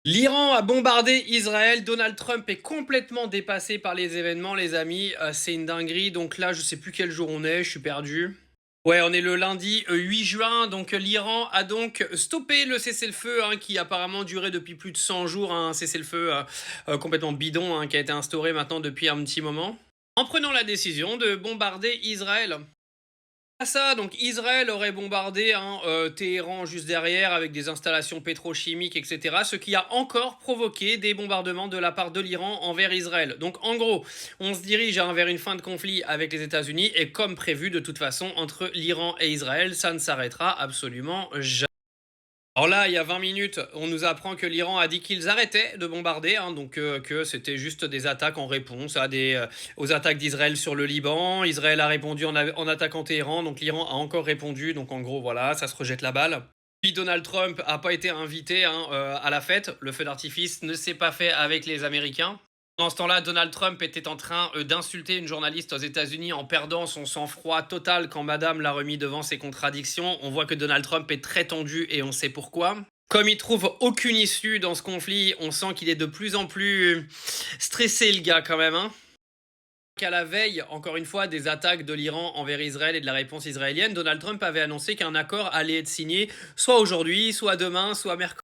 L'Iran a bombardé Israël. Donald Trump est complètement dépassé par les événements, les amis. C'est une dinguerie. Donc là, je sais plus quel jour on est, je suis perdu. Ouais, on est le lundi 8 juin. Donc l'Iran a donc stoppé le cessez-le-feu qui apparemment durait depuis plus de 100 jours. Un cessez-le-feu complètement bidon qui a été instauré maintenant depuis un petit moment. En prenant la décision de bombarder Israël. Ça, donc Israël aurait bombardé Téhéran juste derrière avec des installations pétrochimiques, etc. Ce qui a encore provoqué des bombardements de la part de l'Iran envers Israël. Donc en gros, on se dirige vers une fin de conflit avec les États-Unis et comme prévu de toute façon entre l'Iran et Israël, ça ne s'arrêtera absolument jamais. Alors là, il y a 20 minutes, on nous apprend que l'Iran a dit qu'ils arrêtaient de bombarder, donc que c'était juste des attaques en réponse aux attaques d'Israël sur le Liban. Israël a répondu en attaquant Téhéran, donc l'Iran a encore répondu, donc en gros voilà, ça se rejette la balle. Puis Donald Trump n'a pas été invité à la fête, le feu d'artifice ne s'est pas fait avec les Américains. Pendant ce temps-là, Donald Trump était en train d'insulter une journaliste aux États-Unis en perdant son sang-froid total quand Madame l'a remis devant ses contradictions. On voit que Donald Trump est très tendu et on sait pourquoi. Comme il trouve aucune issue dans ce conflit, on sent qu'il est de plus en plus stressé, le gars, quand même. Qu'à la veille, encore une fois, des attaques de l'Iran envers Israël et de la réponse israélienne, Donald Trump avait annoncé qu'un accord allait être signé soit aujourd'hui, soit demain, soit mercredi.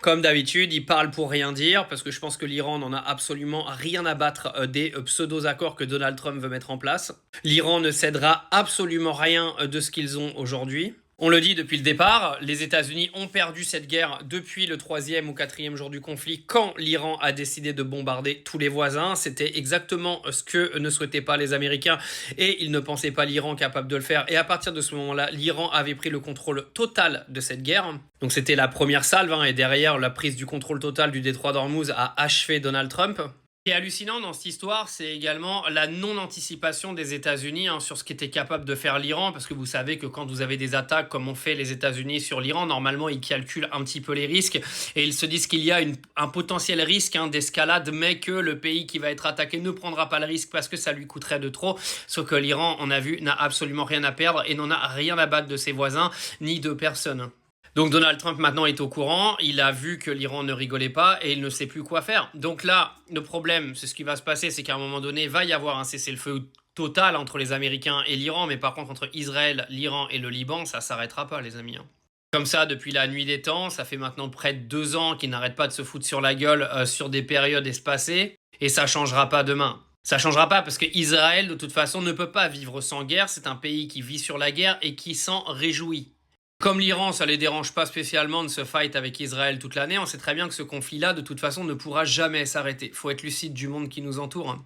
Comme d'habitude, il parle pour rien dire, parce que je pense que l'Iran n'en a absolument rien à battre des pseudo-accords que Donald Trump veut mettre en place. L'Iran ne cédera absolument rien de ce qu'ils ont aujourd'hui. On le dit depuis le départ, les États-Unis ont perdu cette guerre depuis le 3e ou 4e jour du conflit, quand l'Iran a décidé de bombarder tous les voisins. C'était exactement ce que ne souhaitaient pas les Américains, et ils ne pensaient pas l'Iran capable de le faire. Et à partir de ce moment-là, l'Iran avait pris le contrôle total de cette guerre. Donc c'était la première salve, et derrière, la prise du contrôle total du détroit d'Ormuz a achevé Donald Trump. Ce qui est hallucinant dans cette histoire, c'est également la non-anticipation des États-Unis sur ce qu'était capable de faire l'Iran, parce que vous savez que quand vous avez des attaques comme ont fait les États-Unis sur l'Iran, normalement ils calculent un petit peu les risques et ils se disent qu'il y a un potentiel risque d'escalade, mais que le pays qui va être attaqué ne prendra pas le risque parce que ça lui coûterait de trop. Sauf que l'Iran, on a vu, n'a absolument rien à perdre et n'en a rien à battre de ses voisins ni de personne. Donc Donald Trump maintenant est au courant, il a vu que l'Iran ne rigolait pas et il ne sait plus quoi faire. Donc là, le problème, c'est ce qui va se passer, c'est qu'à un moment donné, il va y avoir un cessez-le-feu total entre les Américains et l'Iran, mais par contre entre Israël, l'Iran et le Liban, ça s'arrêtera pas les amis. Comme ça, depuis la nuit des temps, ça fait maintenant près de 2 ans qu'ils n'arrêtent pas de se foutre sur la gueule sur des périodes espacées, et ça changera pas demain. Ça changera pas parce que Israël, de toute façon, ne peut pas vivre sans guerre, c'est un pays qui vit sur la guerre et qui s'en réjouit. Comme l'Iran, ça les dérange pas spécialement de se fight avec Israël toute l'année, on sait très bien que ce conflit-là, de toute façon, ne pourra jamais s'arrêter. Faut être lucide du monde qui nous entoure.